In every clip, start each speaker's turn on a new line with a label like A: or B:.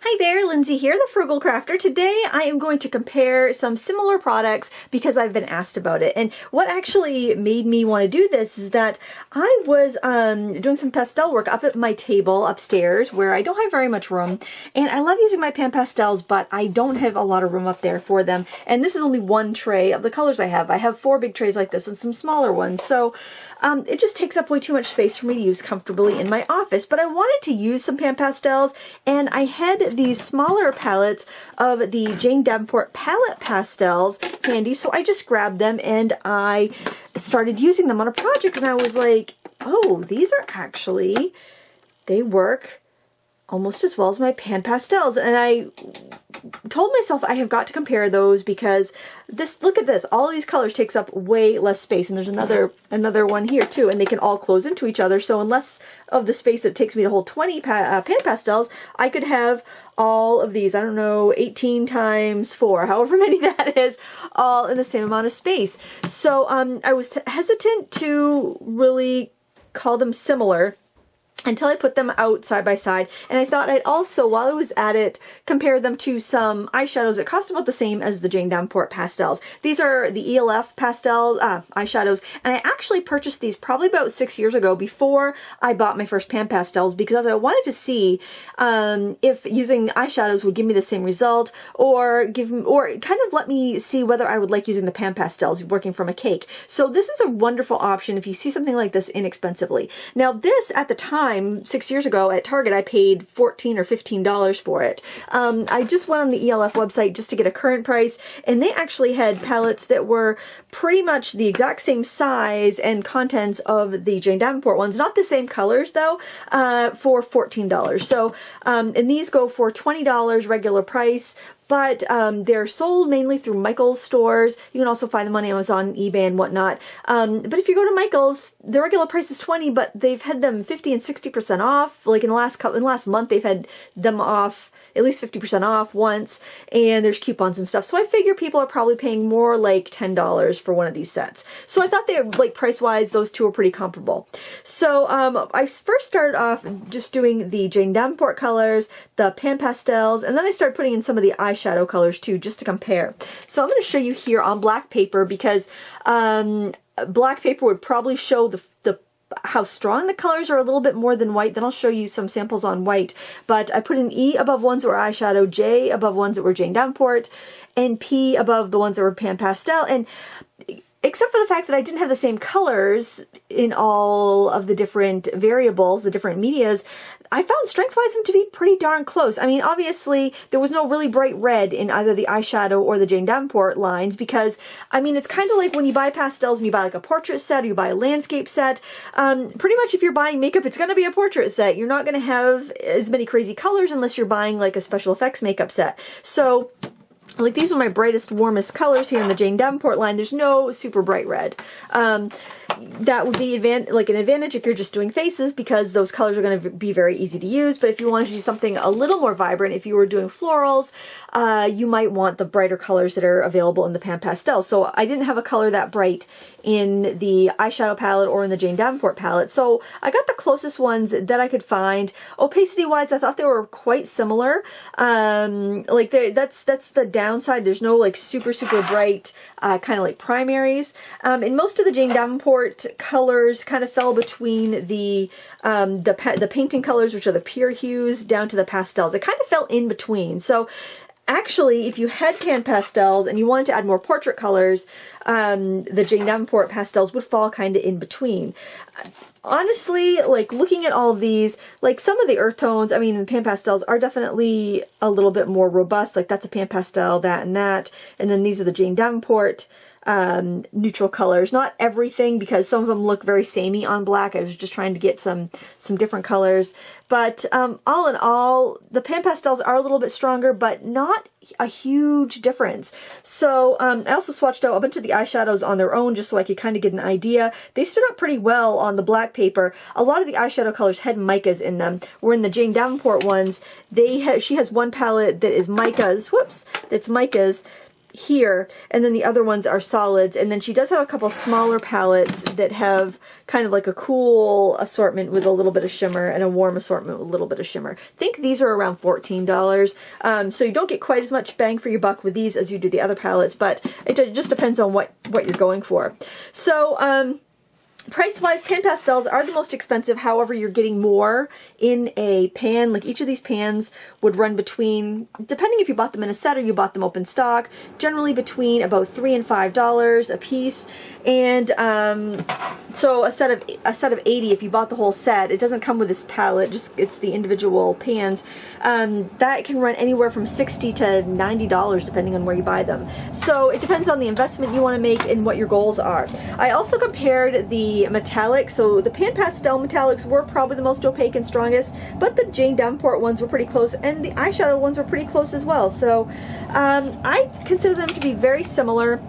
A: Hi there, Lindsay here, the Frugal Crafter. Today I am going to compare some similar products because I've been asked about it. And what actually made me want to do this is that I was doing some pastel work up at my table upstairs where I don't have very much room. And I love using my pan pastels, but I don't have a lot of room up there for them. And this is only one tray of the colors I have. I have 4 big trays like this and some smaller ones. So it just takes up way too much space for me to use comfortably in my office. But I wanted to use some pan pastels, and I had these smaller palettes of the Jane Davenport palette pastels handy, so I just grabbed them and I started using them on a project, and I was like, oh, these are actually, they work almost as well as my pan pastels. And I told myself I have got to compare those because this, look at this, all these colors takes up way less space, and there's another one here too, and they can all close into each other. So unless of the space that takes me to hold 20 pan pastels, I could have all of these, I don't know, 18 times 4, however many that is, all in the same amount of space. So I was hesitant to really call them similar until I put them out side by side. And I thought I'd also, while I was at it, compare them to some eyeshadows that cost about the same as the Jane Davenport pastels. These are the ELF pastel eyeshadows, and I actually purchased these probably about 6 years ago before I bought my first pan pastels, because I wanted to see if using eyeshadows would give me the same result, or kind of let me see whether I would like using the pan pastels working from a cake. So this is a wonderful option if you see something like this inexpensively. Now this, at the time, 6 years ago at Target, I paid $14 or $15 for it. I just went on the ELF website just to get a current price, and they actually had palettes that were pretty much the exact same size and contents of the Jane Davenport ones, not the same colors though, for $14. So, and these go for $20 regular price, but they're sold mainly through Michael's stores. You can also find them on Amazon, eBay, and whatnot. But if you go to Michael's, the regular price is $20, but they've had them 50 and 60% off. Like in the last month, they've had them off at least 50% off once, and there's coupons and stuff. So I figure people are probably paying more like $10 for one of these sets. So I thought they were, like, price-wise, those two are pretty comparable. So I first started off just doing the Jane Davenport colors, the pan pastels, and then I started putting in some of the eyeshadow colors too, just to compare. So I'm going to show you here on black paper, because black paper would probably show how strong the colors are a little bit more than white. Then I'll show you some samples on white. But I put an E above ones that were eyeshadow, J above ones that were Jane Davenport, and P above the ones that were pan pastel. And except for the fact that I didn't have the same colors in all of the different variables, the different medias, I found strength-wise them to be pretty darn close. I mean, obviously, there was no really bright red in either the eyeshadow or the Jane Davenport lines, because, I mean, it's kind of like when you buy pastels and you buy like a portrait set or you buy a landscape set. Pretty much if you're buying makeup, it's going to be a portrait set. You're not going to have as many crazy colors unless you're buying like a special effects makeup set. So, like, these are my brightest, warmest colors here in the Jane Davenport line. There's no super bright red. That would be an advantage if you're just doing faces, because those colors are going to be very easy to use. But if you wanted to do something a little more vibrant, if you were doing florals, you might want the brighter colors that are available in the pan pastel. So I didn't have a color that bright in the eyeshadow palette or in the Jane Davenport palette. So I got the closest ones that I could find. Opacity wise, I thought they were quite similar. Like that's the downside. There's no like super bright kind of like primaries. And most of the Jane Davenport colors kind of fell between the painting colors, which are the pure hues, down to the pastels. It kind of fell in between. So actually, if you had pan pastels and you wanted to add more portrait colors, the Jane Davenport pastels would fall kind of in between. Honestly, like, looking at all of these, like, some of the earth tones, I mean, the pan pastels are definitely a little bit more robust. Like, that's a pan pastel, that and that. And then these are the Jane Davenport neutral colors. Not everything, because some of them look very samey on black. I was just trying to get some different colors. But all in all, the pan pastels are a little bit stronger, but not a huge difference. So I also swatched out a bunch of the eyeshadows on their own just so I could kind of get an idea. They stood up pretty well on the black paper. A lot of the eyeshadow colors had micas in them, where in the Jane Davenport ones, she has one palette that is micas, that's micas, here, and then the other ones are solids. And then she does have a couple smaller palettes that have kind of like a cool assortment with a little bit of shimmer and a warm assortment with a little bit of shimmer. I think these are around $14. So you don't get quite as much bang for your buck with these as you do the other palettes, but it just depends on what you're going for. So price-wise, pan pastels are the most expensive. However, you're getting more in a pan. Like each of these pans would run between, depending if you bought them in a set or you bought them open stock, generally between about $3 and $5 a piece. And so a set of 80, if you bought the whole set, it doesn't come with this palette, just it's the individual pans. That can run anywhere from $60 to $90 depending on where you buy them. So it depends on the investment you want to make and what your goals are. I also compared the metallics. So the pan pastel metallics were probably the most opaque and strongest, but the Jane Davenport ones were pretty close, and the eyeshadow ones were pretty close as well. So I consider them to be very similar.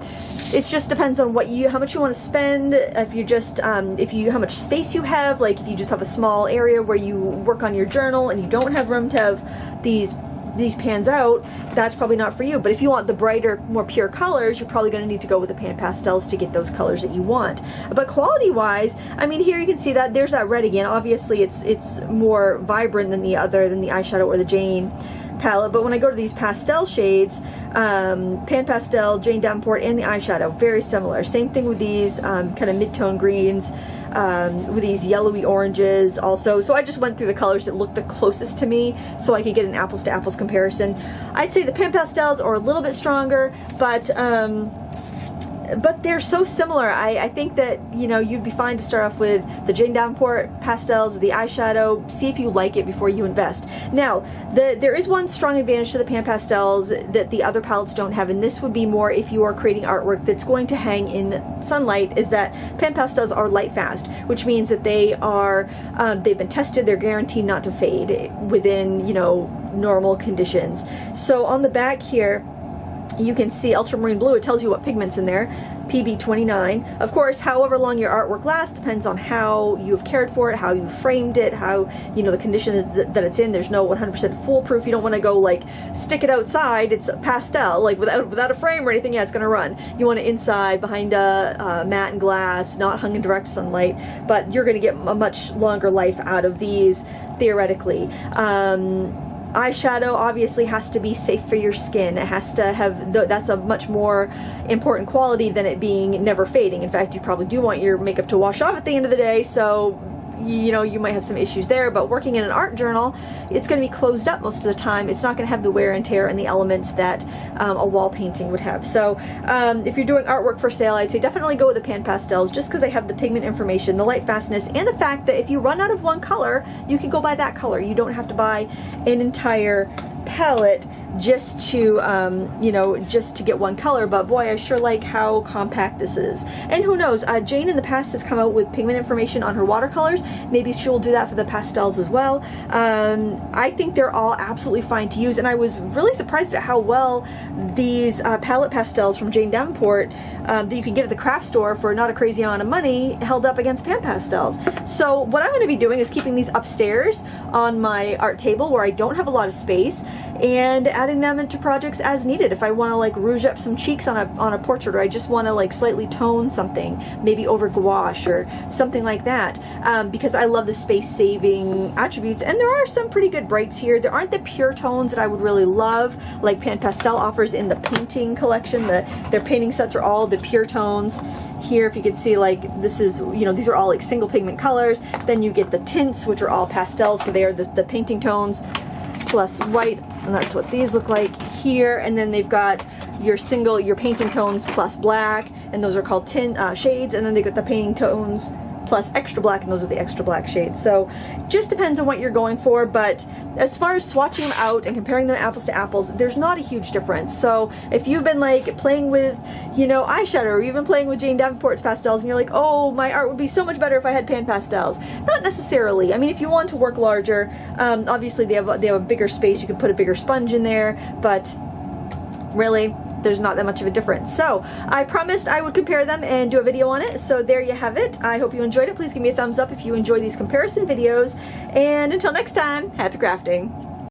A: It just depends on how much you want to spend. If you just, how much space you have. Like if you just have a small area where you work on your journal and you don't have room to have these pans out, that's probably not for you. But if you want the brighter, more pure colors, you're probably going to need to go with the pan pastels to get those colors that you want. But quality wise, I mean, here you can see that there's that red again. Obviously it's more vibrant than the eyeshadow or the Jane palette. But when I go to these pastel shades, pan pastel, Jane Davenport, and the eyeshadow, very similar. Same thing with these kind of mid-tone greens, with these yellowy oranges also. So I just went through the colors that looked the closest to me so I could get an apples to apples comparison. I'd say the pan pastels are a little bit stronger, but they're so similar. I think that, you know, you'd be fine to start off with the Jane Davenport pastels, the eyeshadow, see if you like it before you invest. Now, there is one strong advantage to the pan pastels that the other palettes don't have, and this would be more if you are creating artwork that's going to hang in sunlight, is that pan pastels are Lightfast, which means that they are, they've been tested, they're guaranteed not to fade within, you know, normal conditions. So on the back here, you can see ultramarine blue. It tells you what pigment's in there, PB29. Of course, however long your artwork lasts depends on how you've cared for it, how you framed it, how, you know, the conditions that it's in. There's no 100% foolproof. You don't want to go like stick it outside. It's pastel, like without a frame or anything. Yeah, it's gonna run. You want it inside behind a mat and glass, not hung in direct sunlight. But you're gonna get a much longer life out of these theoretically. Eyeshadow obviously has to be safe for your skin. It has to have, that's a much more important quality than it being never fading. In fact, you probably do want your makeup to wash off at the end of the day, so you know, you might have some issues there. But working in an art journal, it's going to be closed up most of the time. It's not going to have the wear and tear and the elements that a wall painting would have. So if you're doing artwork for sale, I'd say definitely go with the pan pastels, just because they have the pigment information, the light fastness, and the fact that if you run out of one color, you can go buy that color. You don't have to buy an entire palette just to you know, just to get one color. But boy, I sure like how compact this is. And who knows, Jane in the past has come out with pigment information on her watercolors. Maybe she'll do that for the pastels as well. I think they're all absolutely fine to use, and I was really surprised at how well these palette pastels from Jane Davenport that you can get at the craft store for not a crazy amount of money held up against pan pastels. So what I'm going to be doing is keeping these upstairs on my art table where I don't have a lot of space, and adding them into projects as needed. If I want to like rouge up some cheeks on a portrait, or I just want to like slightly tone something, maybe over gouache or something like that, because I love the space saving attributes. And there are some pretty good brights here. There aren't the pure tones that I would really love, like Pan Pastel offers in the painting collection. Their painting sets are all the pure tones. Here, if you can see, like, this is, you know, these are all like single pigment colors. Then you get the tints, which are all pastels, so they are the painting tones plus white, and that's what these look like here. And then they've got your painting tones plus black, and those are called shades. And then they got the painting tones plus extra black, and those are the extra black shades. So just depends on what you're going for. But as far as swatching them out and comparing them apples to apples, there's not a huge difference. So if you've been like playing with, you know, eyeshadow, or you've been playing with Jane Davenport's pastels, and you're like, oh, my art would be so much better if I had pan pastels. Not necessarily. I mean, if you want to work larger, obviously they have a bigger space. You can put a bigger sponge in there, but really, there's not that much of a difference. So I promised I would compare them and do a video on it, so there you have it. I hope you enjoyed it. Please give me a thumbs up if you enjoy these comparison videos, and until next time, happy crafting.